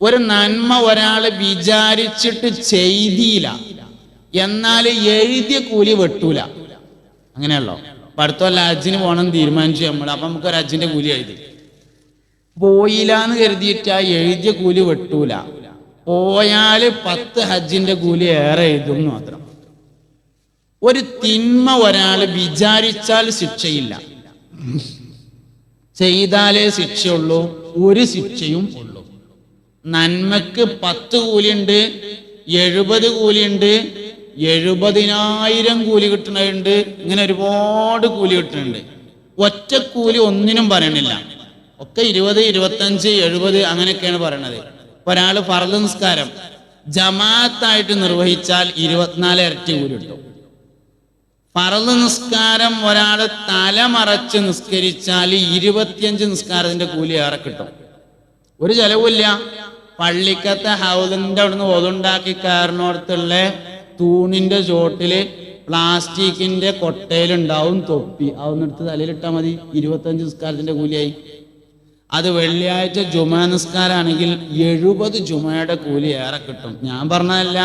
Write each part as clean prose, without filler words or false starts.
ഒരു നന്മ ഒരാൾ വിചാരിച്ചിട്ട് ചെയ്തില്ല, എന്നാൽ എഴുതിയ കൂലി വെട്ടൂല. അങ്ങനെയല്ലോ. അടുത്തല്ല ഹജ്ജിന് പോകണം തീരുമാനിച്ചു നമ്മൾ, അപ്പം നമുക്കൊരു ഹജ്ജിന്റെ കൂലി എഴുതി പോയില്ലാന്ന് കരുതിയിട്ട് ആ എഴുതിയ കൂലി വെട്ടൂല. പോയാൽ 10 ഹജ്ജിന്റെ കൂലി ഏറെ എഴുതും മാത്രം. ഒരു തിന്മ ഒരാൾ വിചാരിച്ചാൽ ശിക്ഷയില്ല, ചെയ്താലേ ശിക്ഷയുള്ളൂ, ഒരു ശിക്ഷയും ഉള്ളൂ. നന്മക്ക് 10 കൂലിയുണ്ട്, 70 കൂലിയുണ്ട്, 70,000 കൂലി കിട്ടുന്നുണ്ട്, ഇങ്ങനെ ഒരുപാട് കൂലി കിട്ടുന്നുണ്ട്. ഒറ്റ കൂലി ഒന്നിനും പറയണില്ല, ഒക്കെ 20, 25, 70 അങ്ങനെയൊക്കെയാണ് പറയണത്. ഒരാൾ ഫർദ് നിസ്കാരം ജമാഅത്തായിട്ട് നിർവഹിച്ചാൽ 24 ഇരട്ടി കൂലി കിട്ടും. ഫർദ് നിസ്കാരം ഒരാൾ തലമറച്ച് നിസ്കരിച്ചാൽ 25 നിസ്കാരത്തിന്റെ കൂലി ഏറെ കിട്ടും. ഒരു ചെലവില്ല. പള്ളിക്കത്തെ ഹൗദിന്റെ അവിടുന്ന് ഒതുണ്ടാക്കി കയറിനോടത്തുള്ള തൂണിന്റെ ചോട്ടില് പ്ലാസ്റ്റിക്കിന്റെ കൊട്ടയിലുണ്ടാവും തൊപ്പി, അതൊന്നെടുത്ത് തലയിലിട്ടാൽ മതി, 25 നിസ്കാരത്തിന്റെ കൂലിയായി. അത് വെള്ളിയാഴ്ച ജുമാ നിസ്കാരാണെങ്കിൽ 70 ജുമയുടെ കൂലി ഏറെ കിട്ടും. ഞാൻ പറഞ്ഞതല്ല,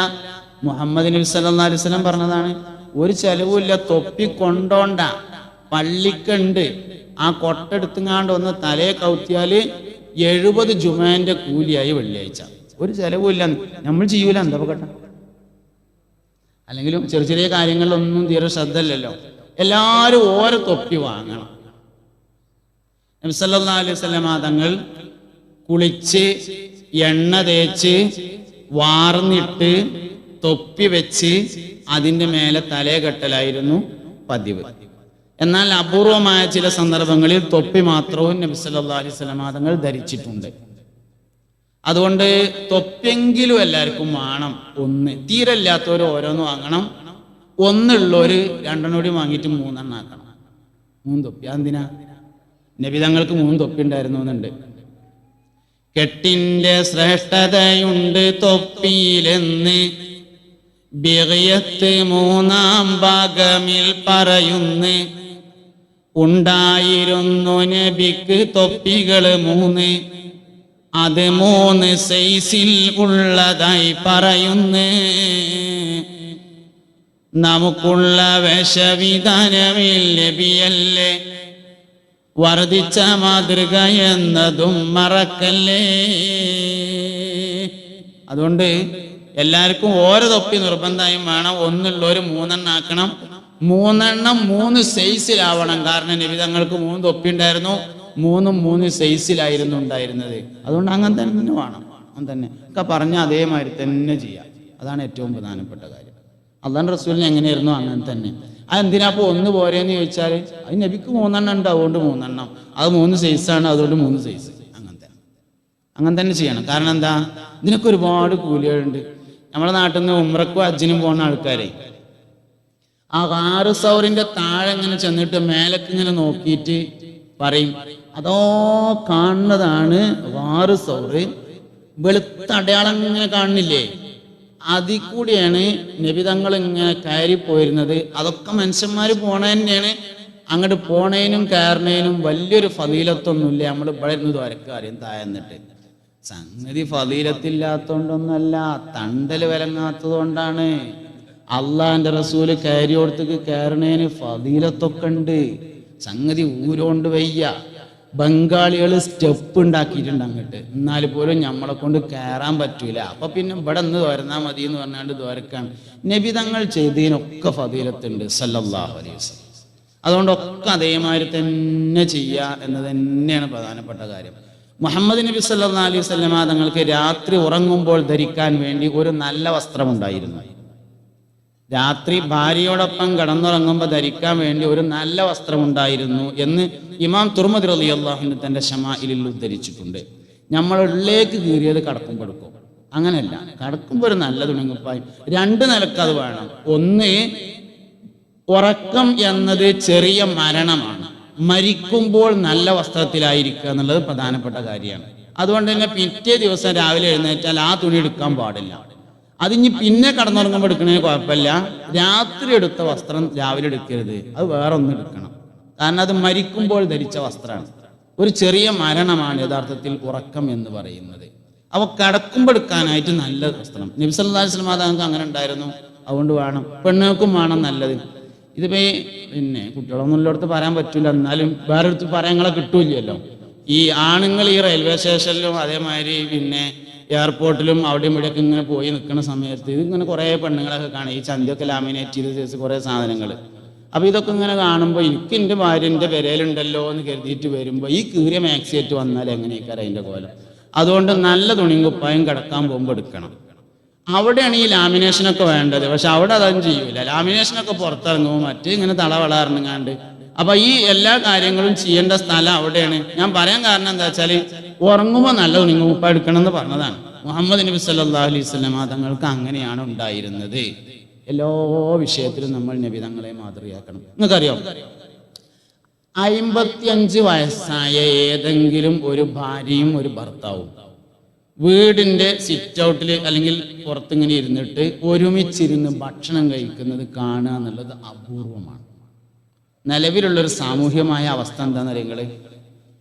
മുഹമ്മദ് നബി സല്ലല്ലാഹു അലൈഹി വസല്ലം പറഞ്ഞതാണ്. ഒരു ചെലവുമില്ല, തൊപ്പി കൊണ്ടോണ്ട, പള്ളിക്കുണ്ട്, ആ കൊട്ടെടുത്തുങ്ങാണ്ട് ഒന്ന് തലയെ കൗത്തിയാല് 70 ജുമാന്റെ കൂലിയായി വെള്ളിയാഴ്ച. ഒരു ചെലവുമില്ല, നമ്മൾ ചെയ്യൂല, എന്താ കേട്ട. അല്ലെങ്കിലും ചെറിയ ചെറിയ കാര്യങ്ങളിലൊന്നും തീരെ ശ്രദ്ധ ഇല്ലല്ലോ. എല്ലാവരും ഓരോ തൊപ്പി വാങ്ങണം. നബി സല്ലല്ലാഹു അലൈഹി വസല്ലം തങ്ങൾ കുളിച്ച് എണ്ണ തേച്ച് വാർന്നിട്ട് തൊപ്പി വെച്ച് അതിൻ്റെ മേലെ തലയെ കെട്ടലായിരുന്നു പതിവ്. എന്നാൽ അപൂർവമായ ചില സന്ദർഭങ്ങളിൽ തൊപ്പി മാത്രവും നബി സല്ലല്ലാഹു അലൈഹി വസല്ലം തങ്ങൾ ധരിച്ചിട്ടുണ്ട്. അതുകൊണ്ട് തൊപ്പിയെങ്കിലും എല്ലാവർക്കും വേണം. ഒന്ന് തീരല്ലാത്തവർ ഓരോന്ന് വാങ്ങണം, ഒന്നുള്ളവര് 2 കൂടി വാങ്ങിയിട്ട് 3 ആക്കണം. 3 തൊപ്പി. അതെന്തിനാ? നബി തങ്ങൾക്ക് 3 തൊപ്പി ഉണ്ടായിരുന്നു എന്നുണ്ട്. കെട്ടിന്റെ ശ്രേഷ്ഠതയുണ്ട് തൊപ്പിയിലെന്ന് ബിഗയത്ത് 3-ാം ഭാഗമിൽ പറയുന്നു. ഉണ്ടായിരുന്നു നബിക്ക് തൊപ്പികൾ 3, അത് 3 സൈസിൽ ഉള്ളതായി പറയുന്നു. നമുക്കുള്ള വേഷവിധാനമിൽ നബിയല്ലേ വർദ്ധിച്ച മാതൃക എന്നതും മറക്കല്ലേ. അതുകൊണ്ട് എല്ലാവർക്കും ഓരോ തൊപ്പി നിർബന്ധമായും വേണം. ഒന്നുള്ളവർ 3 ആക്കണം. 3 സൈസിലാവണം. കാരണം നബി തങ്ങൾക്ക് 3 തൊപ്പി ഉണ്ടായിരുന്നു, 3 സൈസിലായിരുന്നു ഉണ്ടായിരുന്നത്. അതുകൊണ്ട് അങ്ങനെ തന്നെ വേണം. അങ്ങനെ തന്നെ ഒക്കെ പറഞ്ഞാൽ അതേമാതിരി തന്നെ ചെയ്യാം. അതാണ് ഏറ്റവും പ്രധാനപ്പെട്ട കാര്യം. അള്ളാഹുവിന്റെ റസൂലിന് എങ്ങനെയായിരുന്നു അങ്ങനെ തന്നെ. അതെന്തിനാ അപ്പോൾ 1 പോരെന്ന് ചോദിച്ചാൽ, അത് നബിക്ക് 3 ഉണ്ട്, അതുകൊണ്ട് 3. അത് 3 സൈസാണ്, അതുകൊണ്ട് 3 സൈസ്. അങ്ങനെ തന്നെ ചെയ്യണം. കാരണം എന്താ? ഇതിനൊക്കെ ഒരുപാട് കൂലികളുണ്ട്. നമ്മുടെ നാട്ടിൽ നിന്ന് ഉംറക്കും ഹജ്ജിനും പോകുന്ന ആൾക്കാരെ ആ 6 സൗറിന്റെ താഴെ ഇങ്ങനെ ചെന്നിട്ട് മേലക്ക് ഇങ്ങനെ നോക്കിയിട്ട് പറയും, അതോ കാണുന്നതാണ് 6 സൗറ്, വെളുത്ത അടയാളം ഇങ്ങനെ കാണുന്നില്ലേ, അതിൽ കൂടിയാണ് നബിതങ്ങൾ ഇങ്ങനെ കയറിപ്പോയിരുന്നത്. അതൊക്കെ മനുഷ്യന്മാർ പോണ തന്നെയാണ്. അങ്ങോട്ട് പോണേനും കയറുന്നതിനും വലിയൊരു ഫദീലത്തൊന്നുമില്ല. നമ്മൾ ഇവിടെ ഇരുന്ന് ദ്വാരക്കാരെയും താഴ്ന്നിട്ട് സംഗതി ഫദീലത്തില്ലാത്തോണ്ടൊന്നല്ല, തണ്ടൽ വിലങ്ങാത്തത് കൊണ്ടാണ്. അള്ളാന്റെ റസൂല് കയറിയോടത്തേക്ക് കയറുന്നതിന് ഫദീലത്തൊക്കെ ഉണ്ട്. സംഗതി ഊരോണ്ട് വയ്യ. ബംഗാളികൾ സ്റ്റെപ്പ് ഉണ്ടാക്കിയിട്ടുണ്ട് അങ്ങോട്ട്, എന്നാൽ പോലും നമ്മളെ കൊണ്ട് കയറാൻ പറ്റൂല. അപ്പൊ പിന്നെ ഇവിടെ നിന്ന് ദ്വാരന്നാ മതി എന്ന് പറഞ്ഞാണ്ട് ദ്വാരക്കാണ്. നബി തങ്ങൾ ചെയ്തതിനൊക്കെ ഫദീലത്തുണ്ട് സല്ലല്ലാഹു അലൈഹി വസല്ലം. അതുകൊണ്ടൊക്കെ അതേമാതിരി തന്നെ ചെയ്യുക എന്ന് തന്നെയാണ് പ്രധാനപ്പെട്ട കാര്യം. മുഹമ്മദ് നബി സല്ലല്ലാഹു അലൈഹി വസല്ലം തങ്ങൾക്ക് രാത്രി ഉറങ്ങുമ്പോൾ ധരിക്കാൻ വേണ്ടി ഒരു നല്ല വസ്ത്രമുണ്ടായിരുന്നു. രാത്രി ഭാര്യയോടൊപ്പം കിടന്നുറങ്ങുമ്പോൾ ധരിക്കാൻ വേണ്ടി ഒരു നല്ല വസ്ത്രമുണ്ടായിരുന്നു എന്ന് ഇമാം തുർമുദി റളിയല്ലാഹു അൻഹു തന്റെ ശമാഇലിൽ ഉദ്ധരിച്ചിട്ടുണ്ട്. നമ്മൾ ഉള്ളിലേക്ക് കീറിയത് കടക്കുമ്പോൾ എടുക്കും. അങ്ങനെയല്ല, കടക്കുമ്പോൾ ഒരു നല്ല തുണിക്കുപ്പായി. 2 നിലക്ക് അത് വേണം. ഒന്ന്, ഉറക്കം എന്നത് ചെറിയ മരണമാണ്. മരിക്കുമ്പോൾ നല്ല വസ്ത്രത്തിലായിരിക്കുക എന്നുള്ളത് പ്രധാനപ്പെട്ട കാര്യമാണ്. അതുകൊണ്ട് തന്നെ പിറ്റേ ദിവസം രാവിലെ എഴുന്നേറ്റാൽ ആ തുണി എടുക്കാൻ പാടില്ല. അതിന് പിന്നെ കടന്നുറങ്ങുമ്പോൾ എടുക്കണേ കുഴപ്പമില്ല. രാത്രി എടുത്ത വസ്ത്രം രാവിലെ എടുക്കരുത്, അത് വേറെ ഒന്ന് എടുക്കണം. കാരണം അത് മരിക്കുമ്പോൾ ധരിച്ച വസ്ത്രമാണ്. ഒരു ചെറിയ മരണമാണ് യഥാർത്ഥത്തിൽ ഉറക്കം എന്ന് പറയുന്നത്. അപ്പോൾ കിടക്കുമ്പോൾ എടുക്കാനായിട്ട് നല്ല വസ്ത്രം. നബി സല്ലല്ലാഹു അലൈഹി വസല്ലം തങ്ങൾക്ക് അങ്ങനെ ഉണ്ടായിരുന്നു. അതുകൊണ്ട് വേണം, പെണ്ണുങ്ങൾക്കും വേണം നല്ലത്. ഇതിപ്പോൾ പിന്നെ കുട്ടികളൊന്നും ഉള്ളിടത്ത് പറയാൻ പറ്റില്ല, എന്നാലും വേറെ അടുത്ത് പറയാങ്ങളെ കിട്ടൂല്ലല്ലോ. ഈ ആണുങ്ങൾ ഈ റെയിൽവേ സ്റ്റേഷനിലും അതേമാതിരി പിന്നെ എയർപോർട്ടിലും അവിടെയും ഇവിടെയൊക്കെ ഇങ്ങനെ പോയി നിൽക്കുന്ന സമയത്ത് ഇതിങ്ങനെ കുറേ പെണ്ണുങ്ങളൊക്കെ കാണും, ഈ ചന്തിയൊക്കെ ലാമിനേറ്റ് ചെയ്ത് ചേർത്ത് കുറേ സാധനങ്ങൾ. അപ്പോൾ ഇതൊക്കെ ഇങ്ങനെ കാണുമ്പോൾ എനിക്ക് എൻ്റെ ഭാര്യൻ്റെ പെരയിലുണ്ടല്ലോ എന്ന് കരുതിയിട്ട് വരുമ്പോൾ ഈ കീറിയ മാക്സിയേറ്റ് വന്നാൽ എങ്ങനെയൊക്കെ അതിൻ്റെ കോലം. അതുകൊണ്ട് നല്ല തുണിയും കുപ്പായും കിടക്കാൻ പോകുമ്പോൾ എടുക്കണം. അവിടെയാണ് ഈ ലാമിനേഷനൊക്കെ വേണ്ടത്. പക്ഷെ അവിടെ അതൊന്നും ചെയ്യൂല. ലാമിനേഷനൊക്കെ പുറത്തിറങ്ങുമ്പോൾ മറ്റേ ഇങ്ങനെ തളവളറിഞ്ഞാണ്ട്. അപ്പൊ ഈ എല്ലാ കാര്യങ്ങളും ചെയ്യേണ്ട സ്ഥലം അവിടെയാണ്. ഞാൻ പറയാൻ കാരണം എന്താ വെച്ചാൽ ഉറങ്ങുമ്പോൾ നല്ല തുണിയും കുപ്പായം എടുക്കണം എന്ന് പറഞ്ഞതാണ്. മുഹമ്മദ് നബി സല്ലല്ലാഹു അലൈഹി വസല്ലം തങ്ങൾക്ക് അങ്ങനെയാണ് ഉണ്ടായിരുന്നത്. എല്ലാ വിഷയത്തിലും നമ്മൾ നബി തങ്ങളെ മാതൃകയാക്കണം. നിങ്ങൾക്കറിയാം, 55 വയസ്സായ ഏതെങ്കിലും ഒരു ഭാര്യയും ഒരു ഭർത്താവും വീടിൻ്റെ സിറ്റ് ഔട്ടിൽ അല്ലെങ്കിൽ പുറത്തിങ്ങനെ ഇരുന്നിട്ട് ഒരുമിച്ചിരുന്ന് ഭക്ഷണം കഴിക്കുന്നത് കാണുക എന്നുള്ളത് അപൂർവമാണ്. നിലവിലുള്ളൊരു സാമൂഹ്യമായ അവസ്ഥ എന്താണെന്ന് അറിയുങ്ങൾ,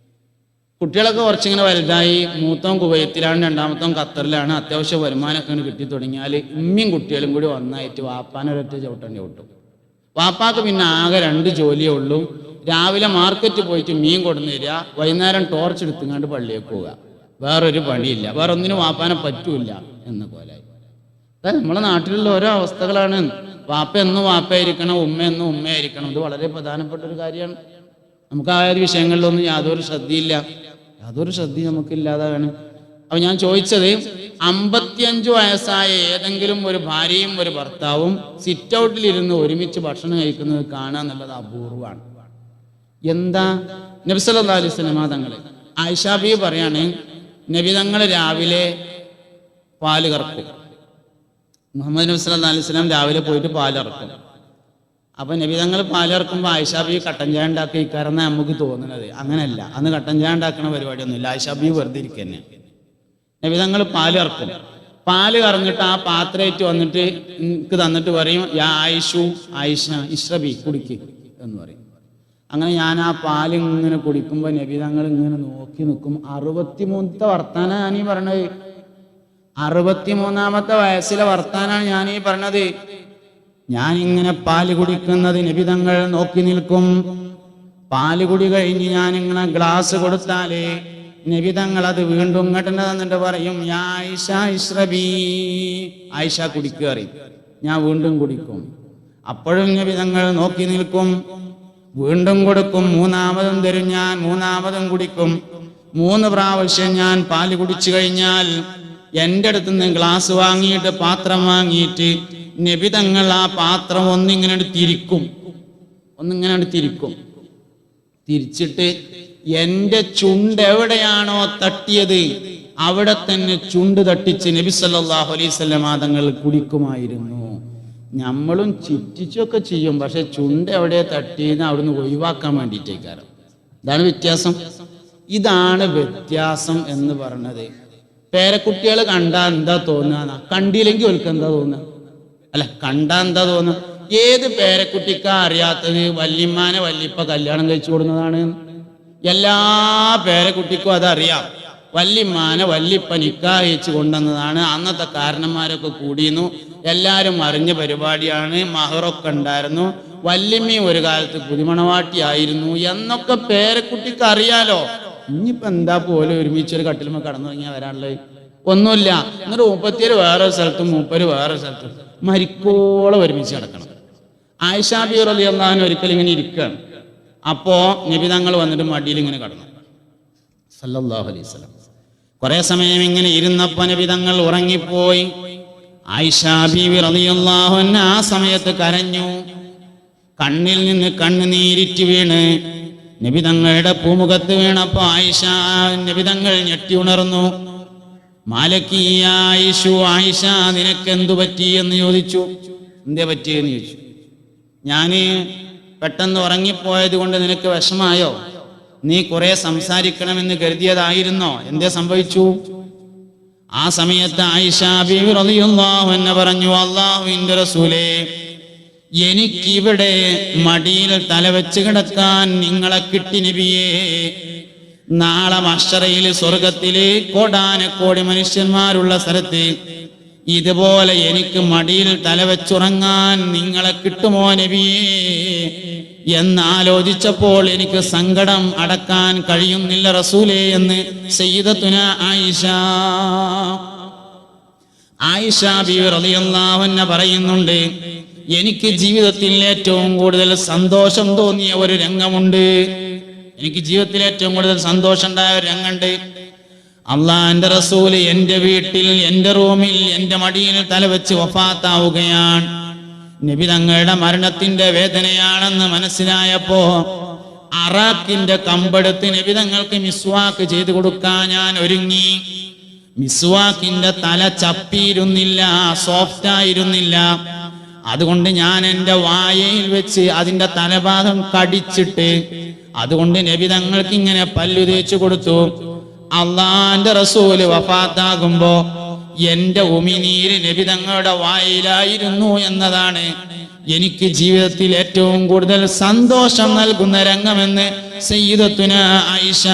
കുട്ടികളൊക്കെ കുറച്ചിങ്ങനെ വലുതായി. മൂത്തവൻ കുവൈത്തിലാണ്, രണ്ടാമത്തവൻ ഖത്തറിലാണ്. അത്യാവശ്യം വരുമാനമൊക്കെ കിട്ടി തുടങ്ങിയാൽ ഉമ്മയും കുട്ടികളും കൂടി ഒന്നായിട്ട് വാപ്പാനൊരൊറ്റ ചവിട്ടേണ്ടി വിട്ടും. വാപ്പാക്ക് പിന്നെ ആകെ 2 ജോലിയേ ഉള്ളൂ. രാവിലെ മാർക്കറ്റ് പോയിട്ട് മീൻ കൊണ്ടുവന്ന് തരിക, വൈകുന്നേരം ടോർച്ച് എടുത്തുകൊണ്ട് പള്ളിയേക്ക് പോവുക. വേറൊരു പണിയില്ല, വേറെ ഒന്നിനും വാപ്പാനെ പറ്റൂല എന്ന പോലെ. നമ്മളെ നാട്ടിലുള്ള ഓരോ അവസ്ഥകളാണ്. വാപ്പ എന്നും വാപ്പയായിരിക്കണം, ഉമ്മ എന്നും ഉമ്മയായിരിക്കണം. ഇത് വളരെ പ്രധാനപ്പെട്ട ഒരു കാര്യമാണ്. നമുക്ക് ആ ഒരു വിഷയങ്ങളിലൊന്നും യാതൊരു ശ്രദ്ധയില്ല, യാതൊരു ശ്രദ്ധയും നമുക്കില്ലാതാണ്. അപ്പൊ ഞാൻ ചോദിച്ചത്, 55 വയസ്സായ ഏതെങ്കിലും ഒരു ഭാര്യയും ഒരു ഭർത്താവും സിറ്റ് ഔട്ടിലിരുന്ന് ഒരുമിച്ച് ഭക്ഷണം കഴിക്കുന്നത് കാണുക എന്നുള്ളത് അപൂർവമാണ്. എന്താ? നബി സല്ലല്ലാഹു അലൈഹി വസല്ലം തങ്ങള്, ആയിഷ ബീവി പറയാണ്, നബി തങ്ങൾ രാവിലെ പാല് കറക്കും. മുഹമ്മദ് നബി സല്ലല്ലാഹു അലൈഹി വസല്ലം രാവിലെ പോയിട്ട് പാലിറക്കും. അപ്പൊ നബി തങ്ങൾ പാലിറക്കുമ്പോൾ ആയിഷ ബീവി കട്ടൻ ചായ ഉണ്ടാക്കി ഇക്കാരെന്നാ നമുക്ക് തോന്നുന്നത്. അങ്ങനെയല്ല, അന്ന് കട്ടൻ ചായ ഉണ്ടാക്കുന്ന പരിപാടിയൊന്നുമില്ല. ആയിഷ ബീവി വെറുതെ ഇരിക്കന്നെ. നബി തങ്ങൾ പാലിറക്കും. പാല് കറന്നിട്ട് ആ പാത്രമായിട്ട് വന്നിട്ട് എനിക്ക് തന്നിട്ട് പറയും, യാ ആയിഷു, ആയിഷ ഇശ്രബി, കുടിക്ക് എന്ന് പറയും. അങ്ങനെ ഞാൻ ആ പാല് ഇങ്ങനെ കുടിക്കുമ്പോൾ നബി തങ്ങൾ ഇങ്ങനെ നോക്കി നിൽക്കും. 63ത്തെ വർത്താനാണ് ഞാനീ പറഞ്ഞത്. 63ാമത്തെ വയസ്സിലെ വർത്താനാണ് ഞാനീ പറഞ്ഞത്. ഞാനിങ്ങനെ പാല് കുടിക്കുന്നത് നബി തങ്ങൾ നോക്കി നിൽക്കും. പാല് കുടി കഴിഞ്ഞ് ഞാനിങ്ങനെ ഗ്ലാസ് കൊടുത്താലേ നബി തങ്ങൾ അത് വീണ്ടും ഇങ്ങോട്ട് തന്നിട്ട് പറയും, യാ ആയിഷ ഇശ്രബി, ആയിഷ കുടിക്കുക അറിയും. ഞാൻ വീണ്ടും കുടിക്കും. അപ്പോഴും നബി തങ്ങൾ നോക്കി നിൽക്കും. വീണ്ടും കൊടുക്കും. 3ാമതും തരും ഞാൻ, 3ാമതും കുടിക്കും. 3 പ്രാവശ്യം ഞാൻ പാല് കുടിച്ചു കഴിഞ്ഞാൽ എൻ്റെ അടുത്ത് നിന്ന് ഗ്ലാസ് വാങ്ങിയിട്ട് പാത്രം വാങ്ങിയിട്ട് നബി തങ്ങൾ ആ പാത്രം ഒന്നിങ്ങനെ തിരിക്കും. തിരിച്ചിട്ട് എൻ്റെ ചുണ്ട് എവിടെയാണോ തട്ടിയത് അവിടെ തന്നെ ചുണ്ട് തട്ടിച്ച് നബി സല്ലല്ലാഹു അലൈഹി വസല്ലം തങ്ങൾ കുടിക്കുമായിരുന്നു. നമ്മളും ചിറ്റിച്ചൊക്കെ ചെയ്യും, പക്ഷെ ചുണ്ട് എവിടെ തട്ടിയെന്ന് അവിടുന്ന് ഒഴിവാക്കാൻ വേണ്ടിയിട്ടേക്കാരം. ഇതാണ് വ്യത്യാസം. ഇതാണ് വ്യത്യാസം എന്ന് പറഞ്ഞത്. പേരക്കുട്ടികൾ കണ്ടാ എന്താ തോന്നുക? കണ്ടില്ലെങ്കിൽ അവർക്ക് എന്താ തോന്നുക? അല്ല, കണ്ടാ എന്താ തോന്നുക? ഏത് പേരക്കുട്ടിക്കാ അറിയാത്തത് വല്യമ്മാനെ വല്യപ്പ കല്യാണം കഴിച്ചു കൊടുക്കുന്നതാണ്? എല്ലാ പേരക്കുട്ടിക്കും അതറിയാം. വല്യമ്മാനെ വല്യപ്പ നിക്കാഹ് കഴിച്ചു കൊണ്ടുവന്നതാണ്. അന്നത്തെ കാരണന്മാരൊക്കെ കൂടിയിരുന്നു, എല്ലാവരും അറിഞ്ഞ പരിപാടിയാണ്. മഹറൊക്കെ ഉണ്ടായിരുന്നു. വല്യമ്മയും ഒരു കാലത്ത് പുതുമണവാട്ടിയായിരുന്നു എന്നൊക്കെ പേരക്കുട്ടിക്ക് അറിയാലോ. ഇനിയിപ്പോ എന്താ പോലെ ഒരുമിച്ചൊരു കട്ടിലുമ കടന്നു തുടങ്ങിയാൽ വരാനുള്ളത്? ഒന്നുമില്ല. എന്നിട്ട് 37 വേറെ സ്ഥലത്തും 30 വേറെ സ്ഥലത്തും മരിക്കോളം ഒരുമിച്ച് കിടക്കണം. ആയിഷ ബീവി റളിയല്ലാഹു അൻഹ ഒരിക്കലും ഇങ്ങനെ ഇരിക്കുകയാണ്. അപ്പോ നബി തങ്ങൾ വന്നിട്ട് മടിയിൽ ഇങ്ങനെ കടന്നു സല്ലല്ലാഹു അലൈഹി വസല്ലം. കുറെ സമയം ഇങ്ങനെ ഇരുന്നപ്പോ നബി തങ്ങൾ ഉറങ്ങിപ്പോയി. ആയിഷ ബീവി റളിയല്ലാഹു അൻഹ ആ സമയത്ത് കരഞ്ഞു. കണ്ണിൽ നിന്ന് കണ്ണുനീരിറ്റ് വീണ് നബി തങ്ങളുടെ പൂമുഖത്ത് വീണപ്പോ ആയിഷ നബി തങ്ങൾ ഞെട്ടി ഉണർന്നു. മാലക്കി ആയിഷു, ആയിഷ നിനക്ക് എന്തു പറ്റി എന്ന് ചോദിച്ചു. എന്തേ പറ്റിയെന്ന് ചോദിച്ചു. ഞാന് പെട്ടെന്ന് ഉറങ്ങിപ്പോയത് കൊണ്ട് നിനക്ക് വിഷമായോ? നീ കുറെ സംസാരിക്കണമെന്ന് കരുതിയതായിരുന്നോ? എന്തേ സംഭവിച്ചു? ആ സമയത്ത് ആയിഷ ബീവി റളിയല്ലാഹു അൻഹ പറഞ്ഞു, അല്ലാഹുവിന്റെ റസൂലേ, എനിക്കിവിടെ മടിയിൽ തലവെച്ച് കിടക്കാൻ നിങ്ങളെ കിട്ടി നബിയേ. നാളെ മഹ്ശറയിൽ സ്വർഗത്തില് കോടാനക്കോടി മനുഷ്യന്മാരുള്ള സ്ഥലത്ത് ഇതുപോലെ എനിക്ക് മടിയിൽ തലവെച്ചുറങ്ങാൻ നിങ്ങളെ കിട്ടുമോ നബിയേ എന്നാലോചിച്ചപ്പോൾ എനിക്ക് സങ്കടം അടക്കാൻ കഴിയുന്നില്ല റസൂലേ എന്ന് സയ്യിദത്തുന ആയിഷ ബീവി റളിയല്ലാഹു അൻഹ പറയുന്നുണ്ട്. എനിക്ക് ജീവിതത്തിൽ ഏറ്റവും കൂടുതൽ സന്തോഷം തോന്നിയ ഒരു രംഗമുണ്ട്. എനിക്ക് ജീവിതത്തിൽ ഏറ്റവും കൂടുതൽ സന്തോഷം ഉണ്ടായ ഒരു രംഗമുണ്ട്. അള്ളാന്റെ റസൂല് എന്റെ വീട്ടിൽ, എന്റെ റൂമിൽ, എന്റെ മടിയിൽ തലവെച്ച് വഫാത്താവുകയാണ്. നബി തങ്ങളുടെ മരണത്തിന്റെ വേദനയാണെന്ന് മനസ്സിലായപ്പോ അറാഖിന്റെ കമ്പെടുത്ത് നബി തങ്ങൾക്ക് മിസ്വാക്ക് ചെയ്തു കൊടുക്കാൻ ഞാൻ ഒരുങ്ങി. മിസ്വാക്കിന്റെ തല ചപ്പിയിരുന്നില്ല, സോഫ്റ്റ് ആയിരുന്നില്ല. അതുകൊണ്ട് ഞാൻ എൻ്റെ വായയിൽ വെച്ച് അതിന്റെ തലഭാഗം കടിച്ചിട്ട് അതുകൊണ്ട് നബി തങ്ങൾക്ക് ഇങ്ങനെ പല്ലു തേച്ചു കൊടുത്തു. അള്ളാന്റെ റസൂല് വഫാത്താകുമ്പോ എന്റെ ഉമിനീര് നബി തങ്ങളുടെ വായിലായിരുന്നു എന്നതാണ് എനിക്ക് ജീവിതത്തിൽ ഏറ്റവും കൂടുതൽ സന്തോഷം നൽകുന്ന രംഗമെന്ന് സയ്യിദത്തുന ആയിഷ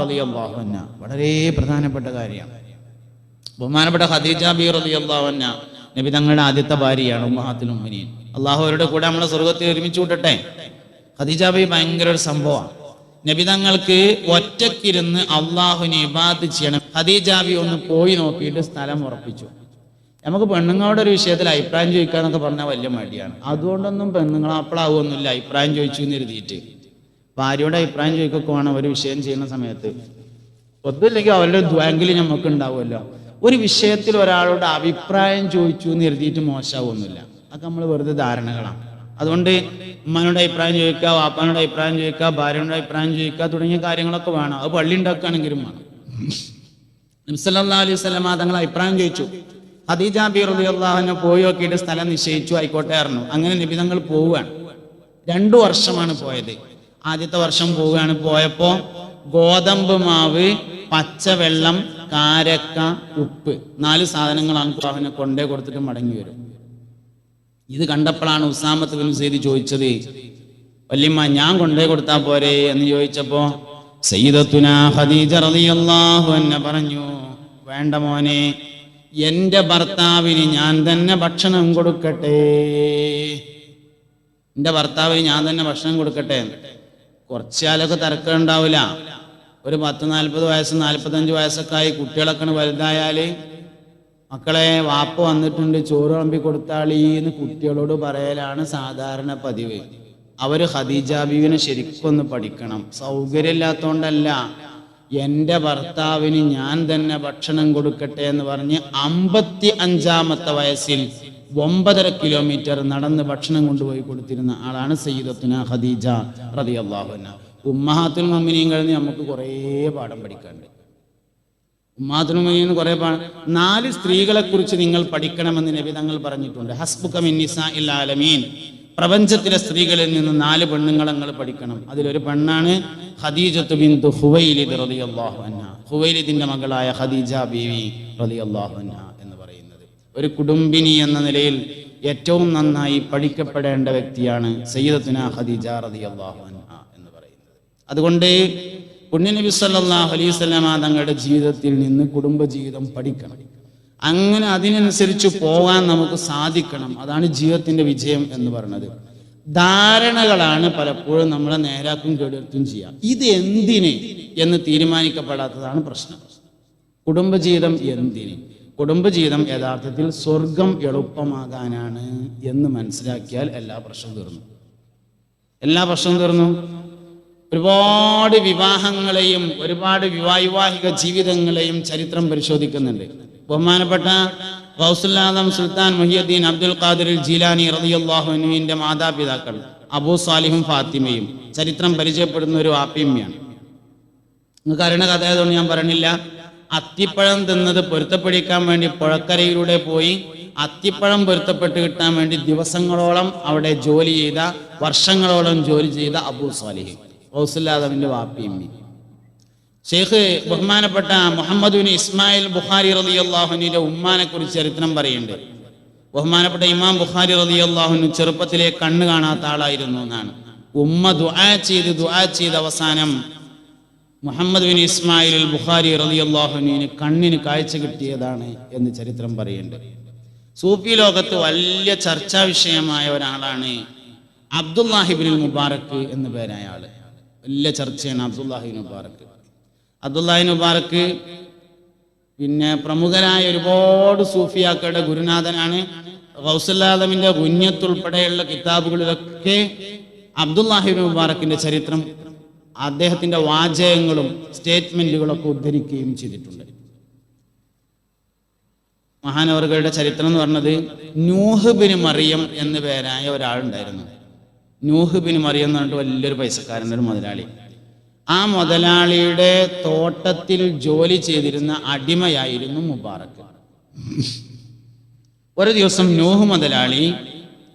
റളിയല്ലാഹു അൻഹ. വളരെ പ്രധാനപ്പെട്ട കാര്യമാണ്. ബഹുമാനപ്പെട്ട ഖദീജ ബീവി റളിയല്ലാഹു അൻഹ നബി തങ്ങളുടെ ആദ്യത്തെ ഭാര്യയാണ്, ഉമ്മഹാത്തുൽ മുഅ്മിനീൻ. അള്ളാഹു അവരുടെ കൂടെ നമ്മളെ സ്വർഗത്തിൽ ഒരുമിച്ച് കൂട്ടട്ടെ. ഖദീജ ബീവി ഭയങ്കര ഒരു സംഭവമാണ്. നബി തങ്ങൾക്ക് ഒറ്റക്കിരുന്ന് അള്ളാഹുവിനെ ഇബാദത്ത് ചെയ്യണം. ഖദീജ ബീവി ഒന്ന് പോയി നോക്കിയിട്ട് സ്ഥലം ഉറപ്പിച്ചു. നമുക്ക് പെണ്ണുങ്ങളുടെ ഒരു വിഷയത്തിൽ അഭിപ്രായം ചോദിക്കാന്നൊക്കെ പറഞ്ഞാൽ വലിയ മടിയാണ്. അതുകൊണ്ടൊന്നും പെണ്ണുങ്ങൾ അപ്പളാവുമൊന്നുമില്ല അഭിപ്രായം ചോദിച്ചു എന്ന് എഴുതിയിട്ട്. ഭാര്യയുടെ അഭിപ്രായം ചോദിക്കൊക്കെ വേണം ഒരു വിഷയം ചെയ്യുന്ന സമയത്ത്. ഒന്നുമില്ലെങ്കിൽ അവരുടെ ദ്വാങ്കിൽ നമുക്ക് ഉണ്ടാവുമല്ലോ. ഒരു വിഷയത്തിൽ ഒരാളോട് അഭിപ്രായം ചോദിച്ചു എന്ന് എഴുതിയിട്ട് മോശമാവൊന്നുമില്ല. അതൊക്കെ നമ്മൾ വെറുതെ ധാരണകളാണ്. അതുകൊണ്ട് ഉമ്മാനോട് അഭിപ്രായം ചോദിക്കുക, വാപ്പാനോട് അഭിപ്രായം ചോദിക്കുക, ഭാര്യയുടെ അഭിപ്രായം ചോദിക്കുക തുടങ്ങിയ കാര്യങ്ങളൊക്കെ വേണം. അത് പള്ളി ഉണ്ടാക്കുകയാണെങ്കിലും വേണം. നബി സല്ലല്ലാഹു അലൈഹി വസല്ലം തങ്ങൾ അഭിപ്രായം ചോദിച്ചു. ഖദീജ ബീവി റളിയല്ലാഹു അൻഹ പോയി നോക്കിയിട്ട് സ്ഥലം നിശ്ചയിച്ചു. ആയിക്കോട്ടെ പറഞ്ഞു. അങ്ങനെ നബി തങ്ങൾ പോവുകയാണ്. 2 വർഷമാണ് പോയത്. ആദ്യത്തെ വർഷം പോവുകയാണ്. പോയപ്പോ ഗോതമ്പ് മാവ്, പച്ചവെള്ളം, കാരക്ക, ഉപ്പ് 4 സാധനങ്ങളാണ് അവനെ കൊണ്ടേ കൊടുത്തിട്ട് മടങ്ങി വരും. ഇത് കണ്ടപ്പോഴാണ് ഉസാമത്ത് ബിൻ സൈദ് ചോദിച്ചത്, വല്യമ്മ ഞാൻ കൊണ്ടേ കൊടുത്താ പോരെ എന്ന് ചോദിച്ചപ്പോ സയ്യിദത്തുന ഖദീജ റളിയല്ലാഹു അൻഹ പറഞ്ഞു, വേണ്ട മോനെ, എന്റെ ഭർത്താവിന് ഞാൻ തന്നെ ഭക്ഷണം കൊടുക്കട്ടെ. എന്റെ ഭർത്താവിന് ഞാൻ തന്നെ ഭക്ഷണം കൊടുക്കട്ടെ. കുറച്ചാലൊക്കെ തർക്കം ഉണ്ടാവില്ല. ഒരു 10-40 വയസ്സ് 45 വയസ്സൊക്കെ ആയി കുട്ടികളൊക്കെ വലുതായാല് മക്കളെ വാപ്പ വന്നിട്ടുണ്ട് ചോറ് വിളമ്പി കൊടുത്താളീന്ന് കുട്ടികളോട് പറയലാണ് സാധാരണ പതിവ്. അവര് ഖദീജ ബീവിനെ ശരിക്കൊന്ന് പഠിക്കണം. സൗകര്യമില്ലാത്തോണ്ടല്ല, എന്റെ ഭർത്താവിന് ഞാൻ തന്നെ ഭക്ഷണം കൊടുക്കട്ടെ എന്ന് പറഞ്ഞ് 55-ാമത്തെ വയസ്സിൽ 9.5 കിലോമീറ്റർ നടന്ന് ഭക്ഷണം കൊണ്ടുപോയി കൊടുത്തിരുന്ന ആളാണ് സയ്യിദത്തുന ഖദീജ റളിയല്ലാഹു അൻഹ. ഉമ്മഹാത്തുൽ മുഅ്മിനീങ്ങളിൽ നിന്ന് നമുക്ക് കുറേ പാഠം പഠിക്കാനുണ്ട്. ഉമ്മഹാത്തുൽ മുഅ്മിനീൻ കുറേ 4 സ്ത്രീകളെ കുറിച്ച് നിങ്ങൾ പഠിക്കണമെന്ന് നബി തങ്ങൾ പറഞ്ഞിട്ടുണ്ട്. ഹസ്ബുക മിൻ നിസാഇൽ ആലമീൻ, പ്രപഞ്ചത്തിലെ സ്ത്രീകളിൽ നിന്ന് 4 പെണ്ണുങ്ങളെ നിങ്ങൾ പഠിക്കണം. അതിലൊരു പെണ്ണാണ് ഖദീജത്തു ബിൻതു ഖുവൈലിദ് റളിയല്ലാഹു അൻഹ. ഖുവൈലിദിന്റെ മകളായ ഖദീജ ബീവി റളിയല്ലാഹു അൻഹ എന്ന് പറയുന്നത് ഒരു കുടുംബിനി എന്ന നിലയിൽ ഏറ്റവും നന്നായി പഠിക്കപ്പെടേണ്ട വ്യക്തിയാണ് സയ്യിദത്തുന ഖദീജ റളിയല്ലാഹു അൻഹ എന്ന് പറയുന്നത്. അതുകൊണ്ട് പുണ്യനബി സല്ലല്ലാഹു അലൈഹി വസല്ലമ തങ്ങളുടെ ജീവിതത്തിൽ നിന്ന് കുടുംബജീവിതം പഠിക്കണം. അങ്ങനെ അതിനനുസരിച്ച് പോകാൻ നമുക്ക് സാധിക്കണം. അതാണ് ജീവിതത്തിന്റെ വിജയം എന്ന് പറയുന്നത്. ധാരണകളാണ് പലപ്പോഴും നമ്മളെ നേരാക്കും കേടുവരുത്തും ചെയ്യുക. ഇത് എന്തിന് എന്ന് തീരുമാനിക്കപ്പെടാത്തതാണ് പ്രശ്നം. കുടുംബജീവിതം എന്തിന്? കുടുംബജീവിതം യഥാർത്ഥത്തിൽ സ്വർഗം എളുപ്പമാകാനാണ് എന്ന് മനസ്സിലാക്കിയാൽ എല്ലാ പ്രശ്നവും തീർന്നു. എല്ലാ പ്രശ്നവും തീർന്നു. ഒരുപാട് വിവാഹങ്ങളെയും ഒരുപാട് വൈവാഹിക ജീവിതങ്ങളെയും ചരിത്രം പരിശോധിക്കുന്നുണ്ട്. ബഹുമാനപ്പെട്ട ഗൗസുൽ ആദം സുൽത്താൻ മുഹിയുദ്ദീൻ അബ്ദുൽ ഖാദിർ ജീലാനി റളിയല്ലാഹു അൻഹുവിന്റെ മാതാപിതാക്കൾ അബൂ സാലിഹും ഫാത്തിമയും ചരിത്രം പരിചയപ്പെടുന്ന ഒരു ആപ്പിയമ്മയാണ്. നിങ്ങൾക്ക് അറിയണ കഥ ആയതുകൊണ്ട് ഞാൻ പറയണില്ല. അത്തിപ്പഴം തിന്നത് പൊരുത്തപ്പെടിക്കാൻ വേണ്ടി പുഴക്കരയിലൂടെ പോയി അത്തിപ്പഴം പൊരുത്തപ്പെട്ട് കിട്ടാൻ വേണ്ടി ദിവസങ്ങളോളം അവിടെ ജോലി ചെയ്ത, വർഷങ്ങളോളം ജോലി ചെയ്ത അബൂ സാലിഹ് ഗൗസുൽ ആദമിന്റെ വാപ്പിയമ്മി. ഷെയ്ഖ് ബഹുമാനപ്പെട്ട മുഹമ്മദ് ബിൻ ഇസ്മായിൽ ബുഖാരി റളിയല്ലാഹു അൻഹുവിന്റെ ഉമ്മാനെ കുറിച്ച് ചരിത്രം പറയുന്നുണ്ട്. ബഹുമാനപ്പെട്ട ഇമാം ബുഖാരി റളിയല്ലാഹു അൻഹു ചെറുപ്പത്തിലെ കണ്ണ് കാണാത്ത ആളായിരുന്നു എന്നാണ്. ഉമ്മ ദുആ ചെയ്ത് അവസാനം മുഹമ്മദ് ബിൻ ഇസ്മായിൽ അൽ ബുഖാരി റളിയല്ലാഹു അൻഹുവിന് കണ്ണിന് കാഴ്ച കിട്ടിയതാണ് എന്ന് ചരിത്രം പറയുന്നുണ്ട്. സൂഫി ലോകത്ത് വലിയ ചർച്ചാ വിഷയമായ ഒരാളാണ് അബ്ദുല്ലാഹിബ്നുൽ മുബാറക് എന്ന പേരായ ആള്. വലിയ ചർച്ചയാണ് അബ്ദുല്ലാഹിബ്നുൽ മുബാറക്. അബ്ദുല്ലാഹിബ്നുൽ മുബാറക് പിന്നെ പ്രമുഖരായ ഒരുപാട് സൂഫിയാക്കളുടെ ഗുരുനാഥനാണ്. ഗൗസുൽ ആലമിന്റെ ഗുഞ്ഞത്തുൾപ്പെടെയുള്ള കിതാബുകളിലൊക്കെ അബ്ദുല്ലാഹിബ്നുൽ മുബാറക്കിന്റെ ചരിത്രം, അദ്ദേഹത്തിന്റെ വാചകങ്ങളും സ്റ്റേറ്റ്മെന്റുകളൊക്കെ ഉദ്ധരിക്കുകയും ചെയ്തിട്ടുണ്ട്. മഹാനവറുകളുടെ ചരിത്രം എന്ന് പറഞ്ഞത് നൂഹ് ബിൻ മറിയം എന്ന പേരായ ഒരാളുണ്ടായിരുന്നു. നൂഹ് ബിൻ മറിയം എന്ന് പറഞ്ഞിട്ട് വലിയൊരു പൈസക്കാരൻ്റെ ഒരു മുതലാളി. ആ മുതലാളിയുടെ തോട്ടത്തിൽ ജോലി ചെയ്തിരുന്ന അടിമയായിരുന്നു മുബാറക്ക്. ഒരു ദിവസം നൂഹ് മുതലാളി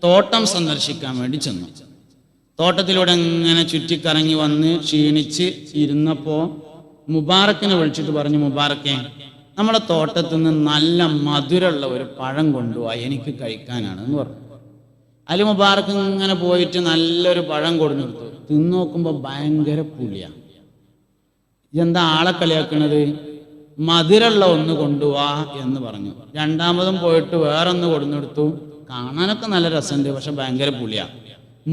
തോട്ടം സന്ദർശിക്കാൻ വേണ്ടി ചെന്നു. തോട്ടത്തിലൂടെ ഇങ്ങനെ ചുറ്റിക്കറങ്ങി വന്ന് ക്ഷീണിച്ച് ഇരുന്നപ്പോൾ മുബാറക്കിനെ വിളിച്ചിട്ട് പറഞ്ഞു, മുബാറക്കെ, നമ്മളെ തോട്ടത്തിൽ നിന്ന് നല്ല മധുരമുള്ള ഒരു പഴം കൊണ്ടുപോവാ, എനിക്ക് കഴിക്കാനാണ് എന്ന് പറഞ്ഞു. അതിൽ മുബാറക്ക് ഇങ്ങനെ പോയിട്ട് നല്ലൊരു പഴം കൊടുത്തു. തിന്നു നോക്കുമ്പോൾ ഭയങ്കര പുളിയാ. ഇതെന്താ ആളെ കളിയാക്കണത്? മധുരമുള്ള ഒന്ന് കൊണ്ടുപോവാ എന്ന് പറഞ്ഞു. രണ്ടാമതും പോയിട്ട് വേറൊന്ന് കൊടുത്തു. കാണാനൊക്കെ നല്ല രസമുണ്ട്, പക്ഷെ ഭയങ്കര പുളിയാ.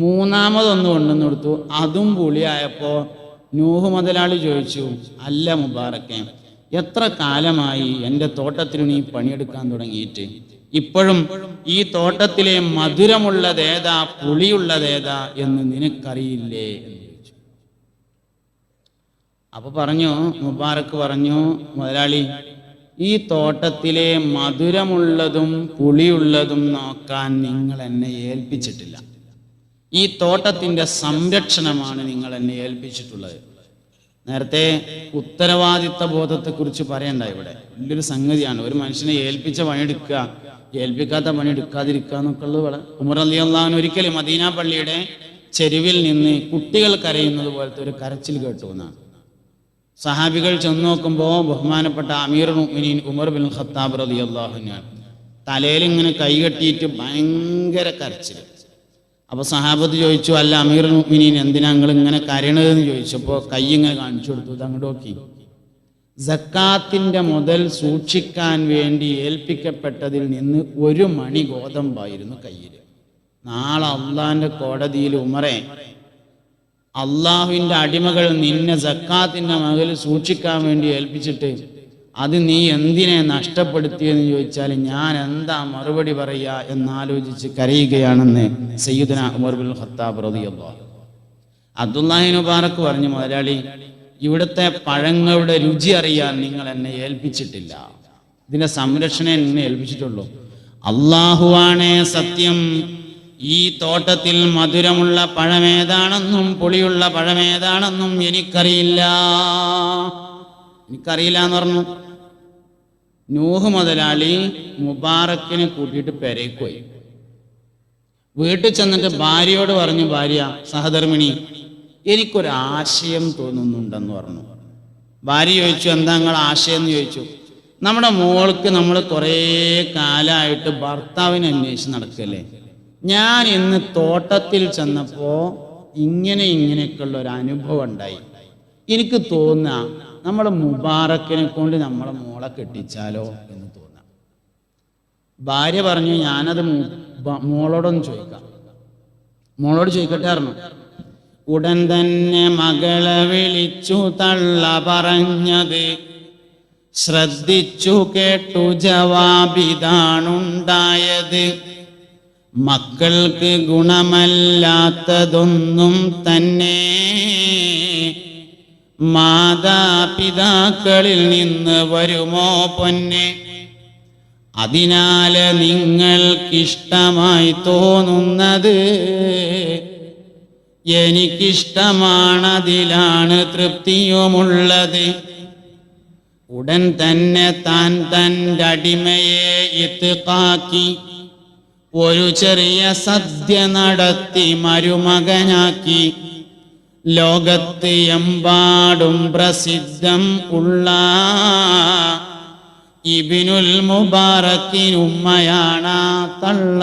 മൂന്നാമതൊന്ന് കൊണ്ടുവന്ന് കൊടുത്തു. അതും പുളിയായപ്പോ നൂഹ് മുതലാളി ചോദിച്ചു, അല്ല മുബാറക്കെ, എത്ര കാലമായി എൻ്റെ തോട്ടത്തിൽ നീ പണിയെടുക്കാൻ തുടങ്ങിയിട്ട്? ഇപ്പോഴും ഈ തോട്ടത്തിലെ മധുരമുള്ളതേതാ പുളിയുള്ളതേതാ എന്ന് നിനക്കറിയില്ലേ എന്ന് ചോദിച്ചു. അപ്പൊ പറഞ്ഞു, മുബാറക്ക് പറഞ്ഞു, മുതലാളി, ഈ തോട്ടത്തിലെ മധുരമുള്ളതും പുളിയുള്ളതും നോക്കാൻ നിങ്ങൾ എന്നെ ഏൽപ്പിച്ചിട്ടില്ല. ഈ തോട്ടത്തിന്റെ സംരക്ഷണമാണ് നിങ്ങൾ എന്നെ ഏൽപ്പിച്ചിട്ടുള്ളത്. നേരത്തെ ഉത്തരവാദിത്ത ബോധത്തെക്കുറിച്ച് പറയണ്ട. ഇവിടെ വലിയൊരു സംഗതിയാണ്. ഒരു മനുഷ്യനെ ഏൽപ്പിച്ച പണിയെടുക്കുക, ഏൽപ്പിക്കാത്ത പണി എടുക്കാതിരിക്കുക എന്നൊക്കെ ഉള്ളത്. ഉമർ റളിയല്ലാഹു അൻഹു ഒരിക്കൽ മദീന പള്ളിയുടെ ചെരുവിൽ നിന്ന് കുട്ടികൾ കരയുന്നത് പോലത്തെ ഒരു കരച്ചിൽ കേട്ടു എന്നാണ്. സഹാബികൾ ചെന്ന് നോക്കുമ്പോൾ ബഹുമാനപ്പെട്ട അമീറുൽ മുഅ്മിനീൻ ഉമർ ബിൻ ഖത്താബ് റളിയല്ലാഹു അൻഹു തലയിൽ ഇങ്ങനെ കൈകെട്ടിയിട്ട് ഭയങ്കര കരച്ചിൽ. അപ്പോൾ സഹാബത്ത് ചോദിച്ചു, അല്ല അമീറുൽ മുഅ്മിനീൻ, എന്തിനാ നിങ്ങൾ ഇങ്ങനെ കരയണതെന്ന് ചോദിച്ചപ്പോൾ കൈ ഇങ്ങനെ കാണിച്ചു കൊടുത്തു. അങ്ങോട്ട് നോക്കി. സക്കാത്തിന്റെ മുതൽ സൂക്ഷിക്കാൻ വേണ്ടി ഏൽപ്പിക്കപ്പെട്ടതിൽ നിന്ന് 1 മണി ഗോതമ്പായിരുന്നു കയ്യിൽ. നാളെ അള്ളാഹിന്റെ കോടതിയിൽ, ഉമറെ, അള്ളാഹുവിന്റെ അടിമകൾ നിന്നെ സക്കാത്തിന്റെ മകൾ സൂക്ഷിക്കാൻ വേണ്ടി ഏൽപ്പിച്ചിട്ട് അത് നീ എന്തിനെ നഷ്ടപ്പെടുത്തിയെന്ന് ചോദിച്ചാൽ ഞാൻ എന്താ മറുപടി പറയുക എന്നാലോചിച്ച് കരയുകയാണെന്ന് സയ്യിദുന ഉമർ ബിൻ ഖത്താബ് റളിയല്ലാഹു അൻഹു. അബ്ദുല്ലാഹിബ്നുൽ മുബാറക് പറഞ്ഞു, മുതലാളി, ഇവിടുത്തെ പഴങ്ങളുടെ രുചി അറിയാൻ നിങ്ങൾ എന്നെ ഏൽപ്പിച്ചിട്ടില്ല. ഇതിന്റെ സംരക്ഷണം എന്നെ ഏൽപ്പിച്ചിട്ടുള്ളൂ. അള്ളാഹുവാണേ സത്യം, ഈ തോട്ടത്തിൽ മധുരമുള്ള പഴമേതാണെന്നും പുളിയുള്ള പഴമേതാണെന്നും എനിക്കറിയില്ല എന്ന് പറഞ്ഞു. നൂഹ് മുതലാളി മുബാറക്കിനെ കൂട്ടിയിട്ട് പെരേക്ക് പോയി. വീട്ടിൽ ചെന്നിട്ട് ഭാര്യയോട് പറഞ്ഞു, ഭാര്യ, സഹധർമ്മിണി, എനിക്കൊരാശയം തോന്നുന്നുണ്ടെന്ന് പറഞ്ഞു. ഭാര്യ ചോദിച്ചു, എന്താ നിങ്ങൾ ആശയം എന്ന് ചോദിച്ചു. നമ്മുടെ മോൾക്ക് നമ്മൾ കുറേ കാലമായിട്ട് ഭർത്താവിനെ അന്വേഷിച്ച് നടക്കല്ലേ. ഞാൻ ഇന്ന് തോട്ടത്തിൽ ചെന്നപ്പോൾ ഇങ്ങനെയൊക്കെയുള്ള ഒരു അനുഭവം ഉണ്ടായി. എനിക്ക് തോന്നുക നമ്മളെ മുബാറക്കിനെ കൊണ്ട് നമ്മളെ മോളെ കെട്ടിച്ചാലോ എന്ന് തോന്നാം. ഭാര്യ പറഞ്ഞു, ഞാനത് മോളോടൊന്ന് ചോദിക്കാം. മോളോട് ചോദിക്കട്ടെ പറഞ്ഞു. ഉടൻ തന്നെ മകളെ വിളിച്ചു തള്ള പറഞ്ഞത് ശ്രദ്ധിച്ചു കേട്ടു ജവാബിതാണുണ്ടായത്. മക്കൾക്ക് ഗുണമല്ലാത്തതൊന്നും തന്നെ മാതാപിതാക്കളിൽ നിന്ന് വരുമോ പൊന്നെ? അതിനാൽ നിങ്ങൾക്കിഷ്ടമായി തോന്നുന്നത് എനിക്കിഷ്ടമാണതിലാണ് തൃപ്തിയുമുള്ളത്. ഉടൻ തന്നെ താൻ തൻ്റെ അടിമയെ ഇത്ഖാക്കി ഒരു ചെറിയ സദ്യ നടത്തി മരുമകനാക്കി. ലോകത്ത് എമ്പാടും പ്രസിദ്ധം ഉള്ള ഇബ്നുൽ മുബാറക്കിനുമ്മയാണ് തള്ള.